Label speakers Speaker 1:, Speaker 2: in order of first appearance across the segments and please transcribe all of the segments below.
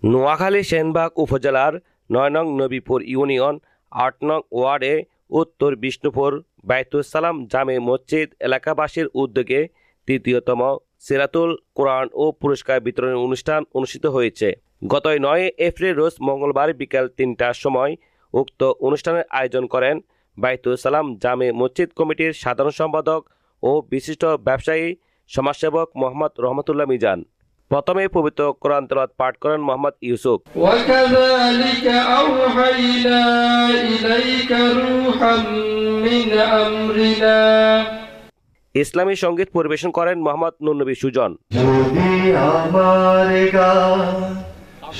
Speaker 1: নোয়াখালী সেনবাগ উপজেলার ৯ নং নবীপুর ইউনিয়ন ৮ নং ওয়ার্ডে উত্তর বিষ্ণুপুর বাইতুল সালাম জামে মসজিদ এলাকাবাসীর উদ্যোগে তৃতীয়তম সিরাতুল কোরআন ও পুরস্কার বিতরণ অনুষ্ঠান অনুষ্ঠিত হয়েছে। গত ৯ এপ্রিল রোজ মঙ্গলবার বিকেল ৩টার সময় উক্ত অনুষ্ঠানের আয়োজন করেন বাইতুল সালাম জামে মসজিদ কমিটির সাধারণ সম্পাদক ও বিশিষ্ট ব্যবসায়ী সমাজসেবক মোহাম্মদ রহমতুল্লাহ মিজান। প্রথমে পবিত্র কোরআন তেলাওয়াত পাঠ করেন মোহাম্মদ ইউসুফ।
Speaker 2: ওয়াকাযালিকা আওহাইনা ইলাইকা রূহাম মিন আমরিনা।
Speaker 1: ইসলামী সঙ্গীত পরিবেশন করেন মোহাম্মদ নুরনবী সুজন।
Speaker 3: যদি আমার গান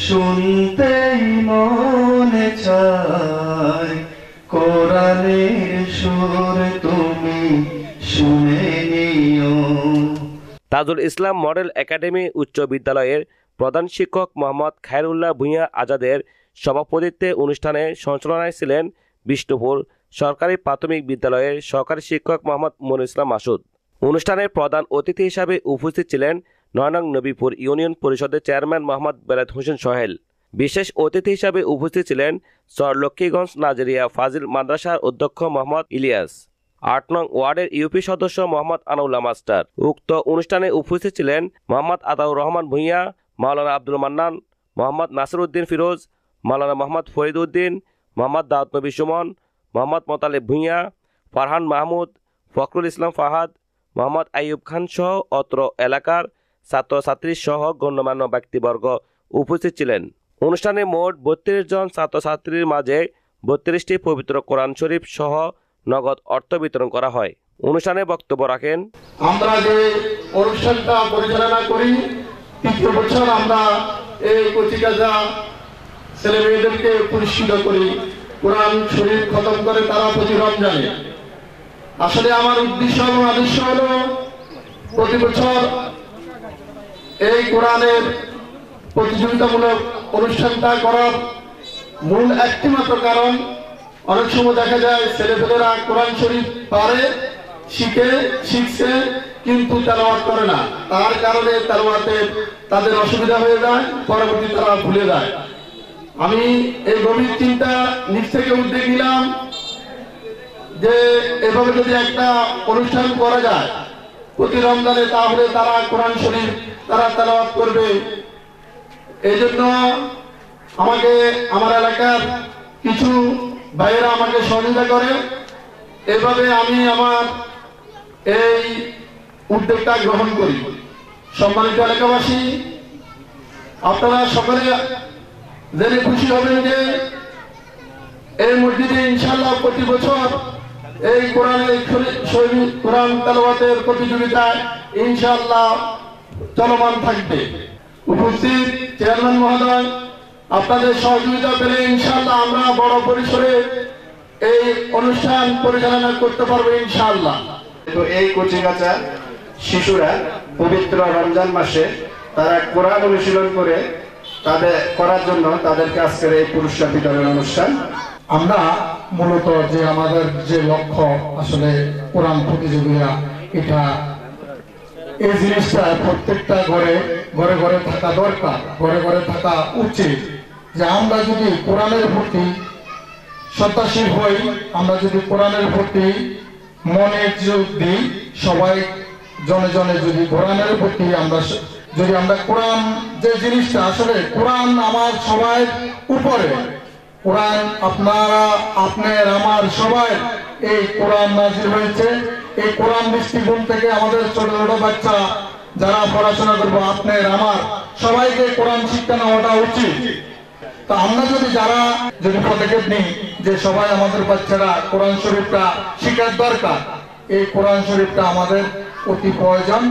Speaker 3: শুনতেই মনে চায়, কোরআনের সুর তুমি শুনে নিও।
Speaker 1: তাজুল ইসলাম মডেল একাডেমি উচ্চ বিদ্যালয়ের প্রধান শিক্ষক মোহাম্মদ খায়রুল্লাহ ভূঁইয়া আজাদের সভাপতিত্বে অনুষ্ঠানে সঞ্চালনায় ছিলেন বিষ্ণুপুর সরকারি প্রাথমিক বিদ্যালয়ের সহকারী শিক্ষক মোহাম্মদ মনিরুল ইসলাম মাসুদ। অনুষ্ঠানের প্রধান অতিথি হিসাবে উপস্থিত ছিলেন ৯ নং নবীপুর ইউনিয়ন পরিষদের চেয়ারম্যান মোহাম্মদ বেলায়েত হোসেন সোহেল। বিশেষ অতিথি হিসাবে উপস্থিত ছিলেন চর লক্ষ্মীগঞ্জ নাজেরিয়া ফাজিল মাদ্রাসার অধ্যক্ষ মোহাম্মদ ইলিয়াস, ৮ নং ওয়ার্ডের ইউপি সদস্য মোহাম্মদ আনাউল্লাহ মাস্টার। উক্ত অনুষ্ঠানে উপস্থিত ছিলেন মোহাম্মদ আতাউর রহমান ভূঁইয়া, মাওলানা আব্দুল মান্নান, মোহাম্মদ নাসির উদ্দিন ফিরোজ, মাওলানা মোহাম্মদ ফরিদ উদ্দিন, মোহাম্মদ দাউদ নবী সুমন, মোহাম্মদ মোতালেব ভূঁইয়া, ফারহান মাহমুদ, ফখরুল ইসলাম ফাহাদ, মোহাম্মদ আইয়ুব খান সহ অত্র এলাকার ছাত্রছাত্রী সহ গণ্যমান্য ব্যক্তিবর্গ উপস্থিত ছিলেন। অনুষ্ঠানে মোট ৩২ জন ছাত্রছাত্রীর মাঝে ৩২টি পবিত্র কোরআন শরীফ সহ নগদ অর্থ বিতরণ করা হয়। অনুষ্ঠানে বক্তব্য রাখেন,
Speaker 2: আমরা যে অনুষ্ঠানটা পরিচালনা করি, তৃতীয় বছর আমরা এই কচিকাঁচা ছেলে মেয়েদেরকে পুরস্কৃত করি। কোরআন শরীফ খতম করে তারা প্রতি রমজানে। আসলে আমার উদ্দেশ্য এবং আদর্শ হলো প্রতি বছর এই কোরআনের প্রতিযোগিতামূলক অনুষ্ঠানটা করার মূল একটি মাত্র কারণ, অনেক সময় দেখা যায় ছেলেপেলেরা কোরআন শরীফ পারে, শিখছে কিন্তু তেলাওয়াত করে না। তার কারণে তেলাওয়াতে তাদের অসুবিধা হয়ে যায়, পরবর্তী তারা ভুলে যায়। আমি এই গভীর চিন্তা নিজ থেকে উদ্যোগ নিলাম যে এভাবে যদি একটা অনুষ্ঠান করা যায় প্রতি রমজানে, তাহলে তারা কোরআন শরীফ তারা তেলাওয়াত করবে। এই জন্য আমাকে আমার এলাকার কিছু ভাইয়েরা আমাকে সহযোগিতা করে। এভাবে আমি আমার এই উদ্যোগটা গ্রহণ করি। সম্মানিত এলাকাবাসী, আপনারা সকলে জেনে খুশি হবেন যে এই মসজিদে ইনশাআল্লাহ প্রতি বছর এই কোরআন তেলাওয়াতের প্রতিযোগিতায় ইনশাআল্লাহ চলমান থাকবে। উপস্থিত চেয়ারম্যান মহোদয়, আপনাদের সহযোগিতা পেলে ইনশাআল্লাহ আমরা বড় পরিসরে এই অনুষ্ঠান পরিচালনা করতে পারবো ইনশাআল্লাহ।
Speaker 4: তো এই কচিকাঁচা শিশুরা পবিত্র রমজান মাসে তারা কোরআন অনুশীলন করে তাদের করার জন্য তাদেরকে আজকের এই পুরস্কার বিতরণ অনুষ্ঠান।
Speaker 5: আমরা মূলত যে আমাদের যে লক্ষ্য আসলে কোরআন প্রতিযোগিতা, এটা এই জিনিসটা প্রত্যেকটা ঘরে ঘরে ঘরে থাকা দরকার, ঘরে ঘরে থাকা উচিত। যে আমরা যদি কোরআনের প্রতি শ্রদ্ধাশীল হই, আমরা যদি কোরআনের প্রতি মনে যোগ দিই, সবাই জনে জনে যদি কোরআনের প্রতি আমরা কোরআন যে জিনিসটা, আসলে কোরআন আমার সবাই উপরে, কোরআন আপনার আমার সবাই এই কোরআন নাযিল হয়েছে। এই কোরআন দৃষ্টিকোণ থেকে আমাদের ছোট ছোট বাচ্চা যারা পড়াশোনা করবো, আপনার আমার সবাইকে কোরআন শিক্ষা নেওয়াটা উচিত। তো আমরা যদি পদক্ষেপ নিই যে সবাই আমাদের বাচ্চারা কোরআন শরীফটা শিখার দরকার, এই কোরআন শরীফটা আমাদের অতি প্রয়োজন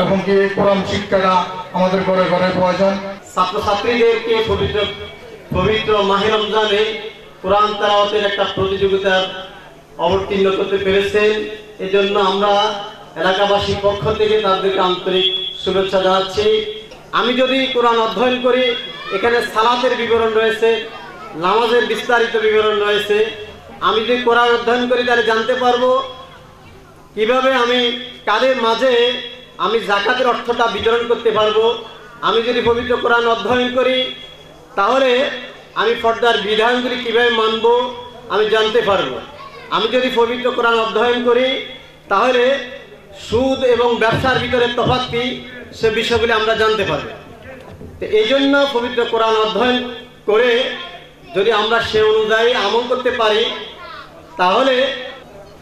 Speaker 5: এবং কি এই কোরআন শিক্ষাটা আমাদের ঘরে ঘরে প্রয়োজন।
Speaker 6: ছাত্রছাত্রীদেরকে পবিত্র মাহে রমজানে কোরআন তেলাওয়াতের একটা প্রতিযোগিতার অবতীর্ণ করতে পেরেছেন। এজন্য আমরা এলাকাবাসীর পক্ষ থেকে তাদেরকে আন্তরিক শুভেচ্ছা জানাচ্ছি। আমি যদি কোরআন অধ্যয়ন করি, এখানে সালাতের বিবরণ রয়েছে, নামাজের বিস্তারিত বিবরণ রয়েছে। আমি যদি কোরআন অধ্যয়ন করি তাহলে জানতে পারবো কিভাবে আমি কাদের মাঝে আমি যাকাতের অর্থটা বিতরণ করতে পারবো। আমি যদি পবিত্র কোরআন অধ্যয়ন করি তাহলে আমি পর্দার বিধানগুলি কীভাবে মানব আমি জানতে পারব। আমি যদি পবিত্র কোরআন অধ্যয়ন করি তাহলে সুদ এবং ব্যবসার ভিতরে তফাৎ কি সে বিষয়গুলি আমরা জানতে পারব। তো এই জন্য পবিত্র কোরআন অধ্যয়ন করে যদি আমরা সে অনুযায়ী আমল করতে পারি তাহলে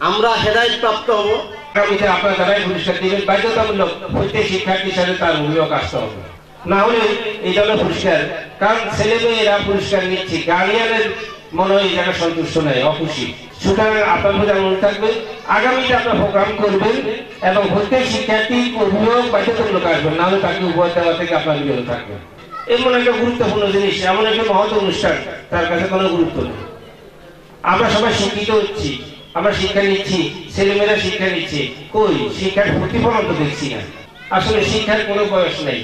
Speaker 6: আমরা হেদায়েত প্রাপ্ত হব।
Speaker 7: আগামীতে আপনারা যারাই পুরস্কার দিবেন বাধ্যতামূলক প্রত্যেক শিক্ষার্থী হিসাবে তার অভিযোগ আসতে হবে, না হলে এই ধরনের পুরস্কার, কারণ ছেলেমেয়েরা পুরস্কার নিচ্ছে, গার্ডিয়ানের মনে হয় এই জায়গায় সন্তুষ্ট নয়, অখুশি। সুতরাং আপনার প্রতি অনুরোধ থাকবে আগামীতে আপনার প্রোগ্রাম করবেন এবং প্রত্যেক শিক্ষার্থী অভিযোগ বাধ্যতামূলক আসবেন, না হলে তাকে উপহার দেওয়া থেকে আপনার বিরত থাকবেন। এমন একটা গুরুত্বপূর্ণ জিনিস, এমন একটা মহৎ অনুষ্ঠান, তার কাছে কোনো গুরুত্ব নেই। আমরা সবাই শিক্ষিত হচ্ছি, আমরা শিক্ষা নিচ্ছি, ছেলেমেয়েরা শিক্ষা নিচ্ছে, কই শিক্ষার প্রতিফলন তো দেখছি না। আসলে শিক্ষার কোনো বয়স নেই,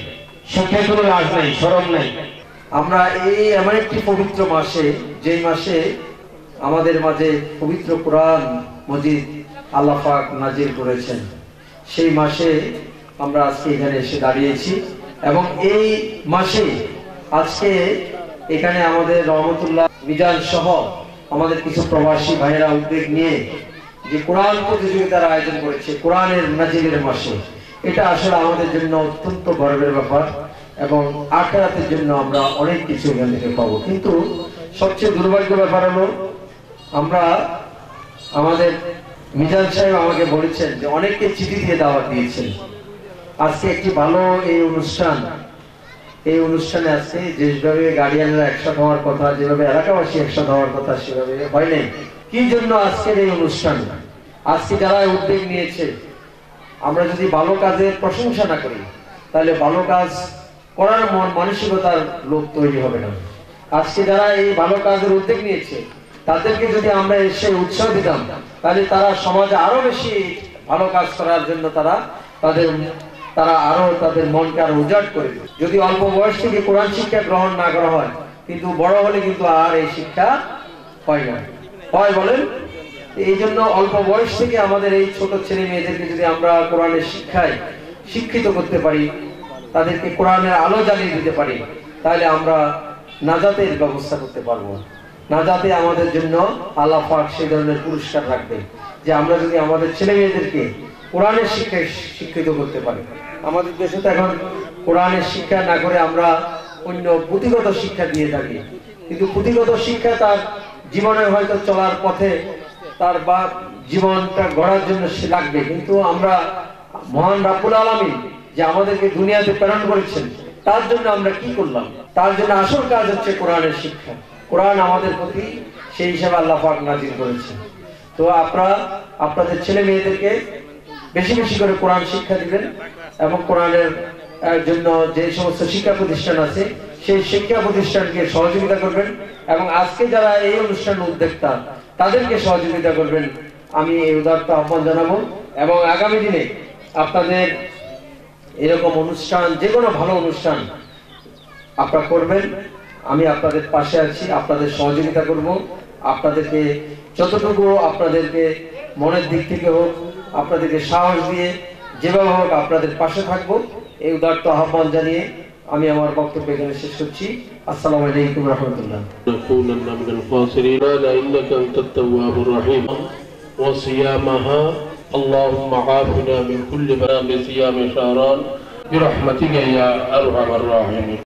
Speaker 7: শিক্ষার কোনো লাজ নাই, শরম নাই।
Speaker 8: আমরা এই এমন একটি পবিত্র মাসে, যেই মাসে আমাদের মাঝে পবিত্র কোরআন মজিদ আল্লাহ পাক নাজিল করেছেন, সেই মাসে আমরা আজকে এখানে এসে দাঁড়িয়েছি। এবং এই মাসে আজকে এখানে আমাদের রহমতুল্লাহ মিজান সহ আমাদের কিছু প্রবাসী ভাইয়েরা উদ্যোগ নিয়ে যে কোরআন প্রতিযোগিতার আয়োজন করেছে কোরআনের নাজিলের মাসে, এটা আসলে আমাদের জন্য অত্যন্ত গর্বের ব্যাপার এবং আখিরাতের জন্য আমরা অনেক কিছু এখান থেকে পাবো। কিন্তু সবচেয়ে দুর্ভাগ্য ব্যাপার হলো আমরা, আমাদের মিজান সাহেব আমাকে বলেছেন যে অনেককে চিঠি দিয়ে দাওয়াত দিয়েছেন। আজকে একটি ভালো এই অনুষ্ঠানে আজকে যেভাবে গার্ডিয়ানরা একসাথে হওয়ার কথা, যেভাবে এলাকাবাসী একসাথে হওয়ার কথা, সেভাবে হয় নাই। কি জন্য আজকের এই অনুষ্ঠান? আজকে যারা উদ্যোগ নিয়েছে, আমরা যদি ভালো কাজের প্রশংসা না করি তাহলে ভালো কাজ করার মানসিকতার লোক তৈরি হবে না। আজকে যারা এই ভালো কাজের উদ্যোগ নিয়েছে তাদেরকে যদি আমরা এসে উৎসাহ দিতাম তাহলে তারা সমাজে আরো বেশি ভালো কাজ করার জন্য তারা আরো তাদের মনকে আরো উজাড় করে। যদি অল্প বয়স থেকে কোরআন শিক্ষা গ্রহণ না করা হয়, কিন্তু বড় হলে কিন্তু আর এই শিক্ষা হয় না, হয় বলেন? এই জন্য অল্প বয়স থেকে আমাদের এই ছোট ছেলে মেয়েদেরকে যদি আমরা কোরআনের শিক্ষায় শিক্ষিত করতে পারি, তাদেরকে কোরআনের আলো জ্বালিয়ে দিতে পারি, তাহলে আমরা নাজাতের ব্যবস্থা করতে পারবো। নাজাতে আমাদের জন্য আল্লাহ পাক সেই ধরনের পুরস্কার রাখবে যে আমরা যদি আমাদের ছেলে মেয়েদেরকে কোরআনের শিক্ষায় শিক্ষিত করতে পারি। আমাদের দেশে তো এখন কোরআনের শিক্ষা না করে আমরা অন্য পুঁথিগত শিক্ষা দিয়ে থাকি, কিন্তু পুঁথিগত শিক্ষা তার জীবনে হয়তো চলার পথে তার বা জীবনটা গড়ার জন্য সে লাগবে, কিন্তু আমরা মহান রাব্বুল আলামিন যে আমাদেরকে দুনিয়াতে প্রেরণ করেছেন তার জন্য আমরা কি করলাম? তার জন্য আসল কাজ হচ্ছে কোরআনের শিক্ষা। কোরআন আমাদের প্রতি সেই হিসাবে আল্লাহ পাক নাযিল করেছেন। তো আপনারা আপনাদের ছেলে মেয়েদেরকে বেশি বেশি করে কোরআন শিক্ষা দিবেন এবং কোরআনের জন্য যে সমস্ত শিক্ষা প্রতিষ্ঠান আছে সেই শিক্ষা প্রতিষ্ঠানকে সহযোগিতা করবেন এবং আজকে যারা এই অনুষ্ঠানের উদ্যোক্তা তাদেরকে সহযোগিতা করবেন। আমি এই উদাত্ত আহ্বান জানাবো এবং আগামী দিনে আপনাদের এরকম অনুষ্ঠান, যে কোনো ভালো অনুষ্ঠান আপনারা করবেন, আমি আপনাদের পাশে আছি, আপনাদের সহযোগিতা করব। আপনাদেরকে যতটুকু আপনাদেরকে মনের দিক থেকে হোক, আপনাদেরকে সাহস দিয়ে যেভাবে হোক আপনাদের পাশে থাকবো, এই উদাত্ত আহ্বান জানিয়ে আমি আমার বক্তব্য এখানে শেষ করছি। আসসালামু আলাইকুম ওয়া রাহমাতুল্লাহ।
Speaker 9: নাকুনান্না মিনাল খাসিরিন ইন্নাকা আনতাত তাওয়াবুর রহিম ওয়া সিয়ামাহা আল্লাহুম্মা আফিনা মিন কুল্লি মারাদ সিয়ামি শাহরান বিরহমাতিকা ইয়া আরহামার রাহিমিন।